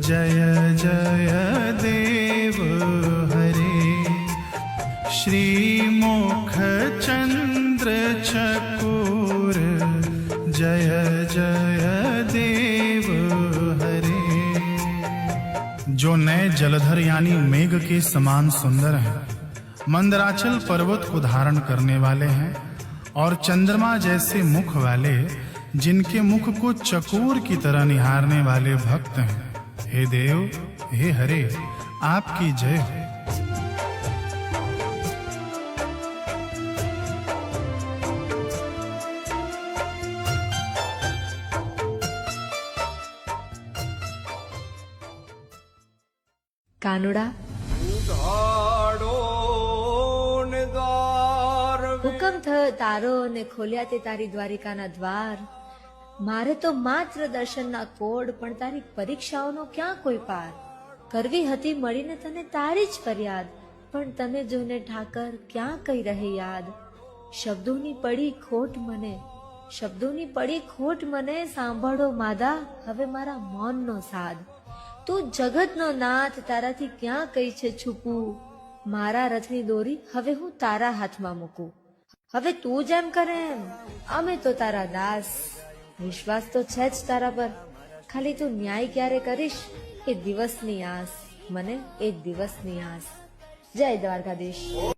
जय जय देव हरे। श्रीमुख चंद्र चकोर जय जय देव हरे। जो नए जलधर यानी मेघ के समान सुंदर हैं, मंदराचल पर्वत को धारण करने वाले हैं और चंद्रमा जैसे मुख वाले, जिनके मुख को चकोर की तरह निहारने वाले भक्त हैं। हे देव, हे हरे, आपकी जय हो। કાનુડા, હુકમ થયો તારો ને ખોલ્યા તે તારી દ્વારિકાના દ્વાર। મારે તો માત્ર દર્શનના કોડ, પણ તારી પરીક્ષાઓનો ક્યાં કોઈ પાર। કરવી હતી મળીને તને તારી જ ફરિયાદ, પણ તને જોઈને ઠાકર ક્યાં કઈ રહે યાદ। શબ્દોની પડી ખોટ મને, શબ્દોની પડી ખોટ મને, સાંભળો માદા હવે મારા મૌનનો સાદ। તું જગતનો નાથ, તારાથી ક્યાં કઈ છે છુપું। મારા રથની દોરી હવે હું તારા હાથમાં મૂકું। હવે તું જેમ કરે એમ, અમે તો તારા દાસ। વિશ્વાસ તો છે જ તારા પર, ખાલી તું ન્યાય ક્યારે કરીશ એ દિવસની આસ, મને એ દિવસની આસ। જય દ્વારકાધીશ।